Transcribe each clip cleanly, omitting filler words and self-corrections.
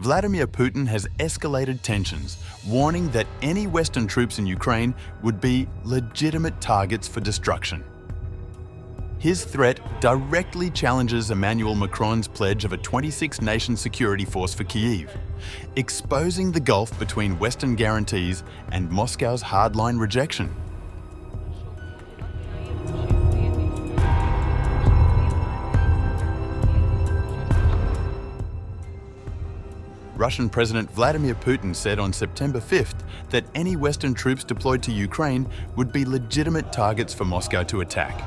Vladimir Putin has escalated tensions, warning that any Western troops in Ukraine would be legitimate targets for destruction. His threat directly challenges Emmanuel Macron's pledge of a 26-nation security force for Kyiv, exposing the gulf between Western guarantees and Moscow's hardline rejection. Russian President Vladimir Putin said on September 5th that any Western troops deployed to Ukraine would be legitimate targets for Moscow to attack.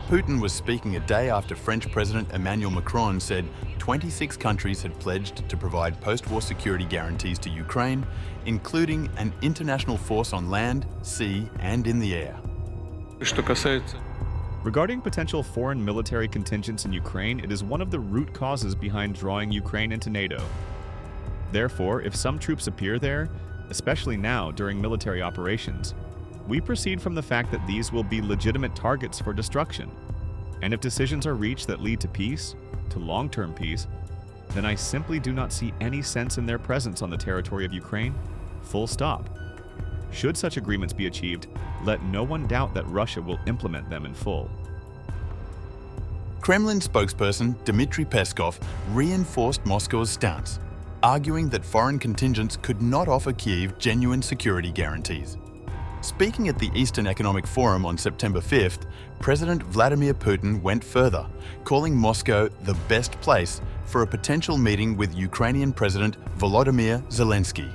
Putin was speaking a day after French President Emmanuel Macron said 26 countries had pledged to provide post-war security guarantees to Ukraine, including an international force on land, sea, and in the air. Regarding potential foreign military contingents in Ukraine, it is one of the root causes behind drawing Ukraine into NATO. Therefore, if some troops appear there, especially now during military operations, we proceed from the fact that these will be legitimate targets for destruction. And if decisions are reached that lead to peace, to long-term peace, then I simply do not see any sense in their presence on the territory of Ukraine, full stop. Should such agreements be achieved, let no one doubt that Russia will implement them in full. Kremlin spokesperson Dmitry Peskov reinforced Moscow's stance, arguing that foreign contingents could not offer Kyiv genuine security guarantees. Speaking at the Eastern Economic Forum on September 5th, President Vladimir Putin went further, calling Moscow the best place for a potential meeting with Ukrainian President Volodymyr Zelensky.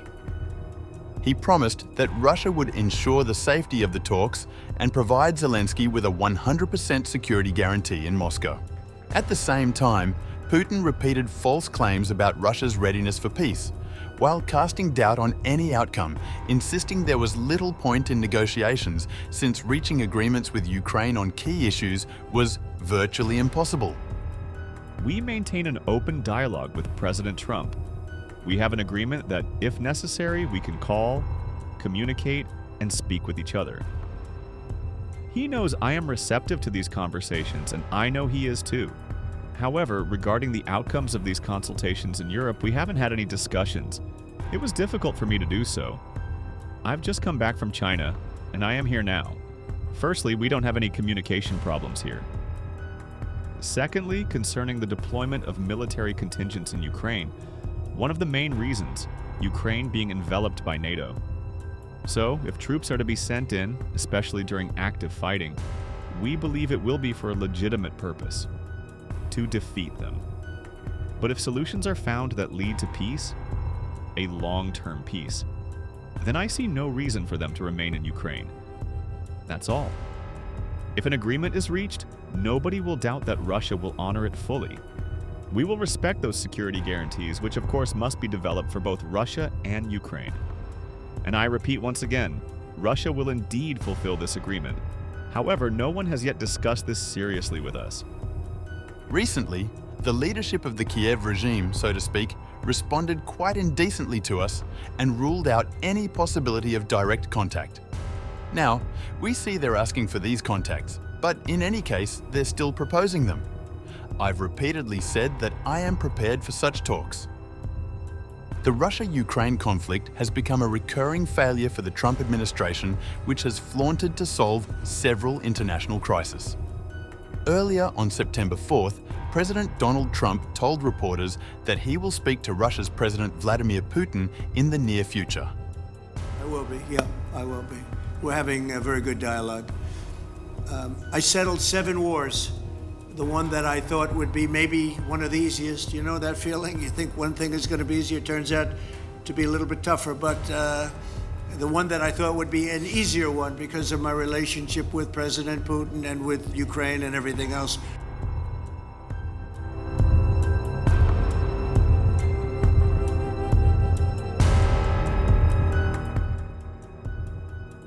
He promised that Russia would ensure the safety of the talks and provide Zelensky with a 100% security guarantee in Moscow. At the same time, Putin repeated false claims about Russia's readiness for peace, while casting doubt on any outcome, insisting there was little point in negotiations since reaching agreements with Ukraine on key issues was virtually impossible. We maintain an open dialogue with President Trump. We have an agreement that, if necessary, we can call, communicate, and speak with each other. He knows I am receptive to these conversations, and I know he is too. However, regarding the outcomes of these consultations in Europe, we haven't had any discussions. It was difficult for me to do so. I've just come back from China, and I am here now. Firstly, we don't have any communication problems here. Secondly, concerning the deployment of military contingents in Ukraine, one of the main reasons, Ukraine being enveloped by NATO. So, if troops are to be sent in, especially during active fighting, we believe it will be for a legitimate purpose, to defeat them. But if solutions are found that lead to peace, a long-term peace, then I see no reason for them to remain in Ukraine. That's all. If an agreement is reached, nobody will doubt that Russia will honor it fully. We will respect those security guarantees, which of course must be developed for both Russia and Ukraine. And I repeat once again, Russia will indeed fulfill this agreement. However, no one has yet discussed this seriously with us. Recently, the leadership of the Kyiv regime, so to speak, responded quite indecently to us and ruled out any possibility of direct contact. Now, we see they're asking for these contacts, but in any case, they're still proposing them. I've repeatedly said that I am prepared for such talks. The Russia-Ukraine conflict has become a recurring failure for the Trump administration, which has flaunted to solve several international crises. Earlier on September 4th, President Donald Trump told reporters that he will speak to Russia's President Vladimir Putin in the near future. I will be, yeah, I will be. We're having a very good dialogue. I settled 7 wars. The one that I thought would be maybe one of the easiest, you know that feeling? You think one thing is going to be easier, turns out to be a little bit tougher, but the one that I thought would be an easier one because of my relationship with President Putin and with Ukraine and everything else.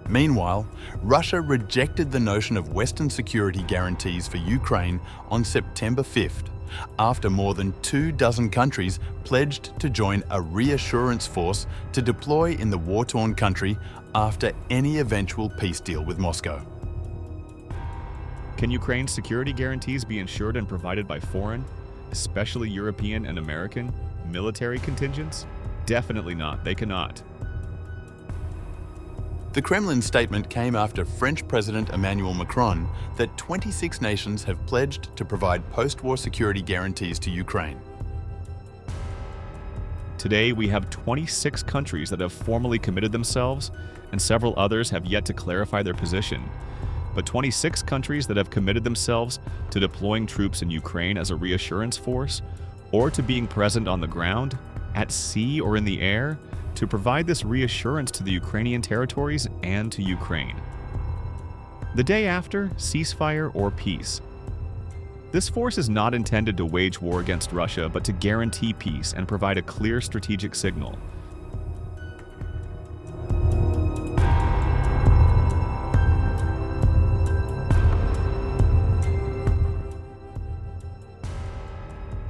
Meanwhile, Russia rejected the notion of Western security guarantees for Ukraine on September 5th, after more than 24 countries pledged to join a reassurance force to deploy in the war-torn country after any eventual peace deal with Moscow. Can Ukraine's security guarantees be ensured and provided by foreign, especially European and American, military contingents? Definitely not. They cannot. The Kremlin statement came after French President Emmanuel Macron that 26 nations have pledged to provide post-war security guarantees to Ukraine. Today, we have 26 countries that have formally committed themselves, and several others have yet to clarify their position. But 26 countries that have committed themselves to deploying troops in Ukraine as a reassurance force, or to being present on the ground, at sea or in the air, to provide this reassurance to the Ukrainian territories and to Ukraine. The day after, ceasefire or peace. This force is not intended to wage war against Russia, but to guarantee peace and provide a clear strategic signal.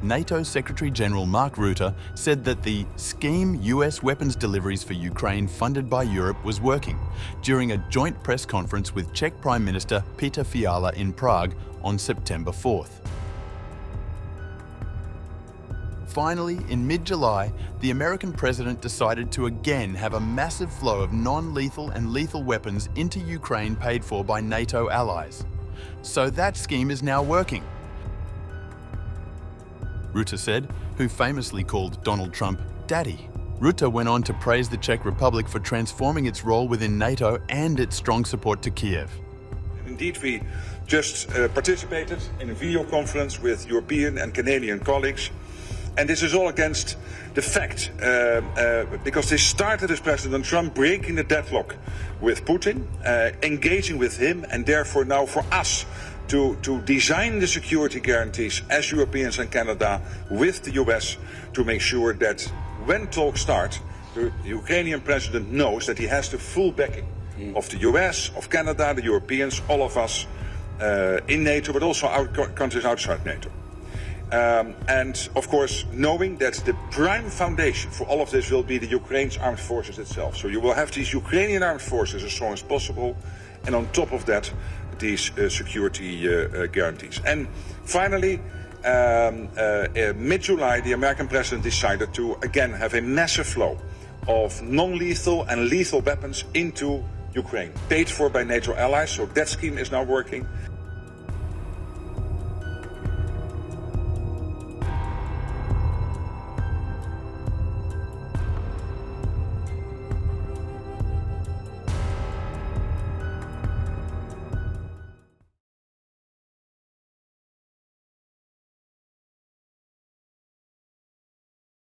NATO Secretary-General Mark Rutte said that the scheme US weapons deliveries for Ukraine funded by Europe was working during a joint press conference with Czech Prime Minister Petr Fiala in Prague on September 4th. Finally, in mid-July, the American president decided to again have a massive flow of non-lethal and lethal weapons into Ukraine paid for by NATO allies. So that scheme is now working. Rutte said, who famously called Donald Trump Daddy. Rutte went on to praise the Czech Republic for transforming its role within NATO and its strong support to Kyiv. Indeed, we just participated in a video conference with European and Canadian colleagues. And this is all against the fact, because this started as President Trump breaking the deadlock with Putin, engaging with him, and therefore now for us to design the security guarantees as Europeans and Canada with the US to make sure that when talks start, the Ukrainian president knows that he has the full backing of the US, of Canada, the Europeans, all of us in NATO, but also our countries outside NATO. And of course, knowing that the prime foundation for all of this will be the Ukraine's armed forces itself. So you will have these Ukrainian armed forces as strong as possible, and on top of that, these security guarantees. And finally, mid-July, the American president decided to again have a massive flow of non-lethal and lethal weapons into Ukraine, paid for by NATO allies. So that scheme is now working.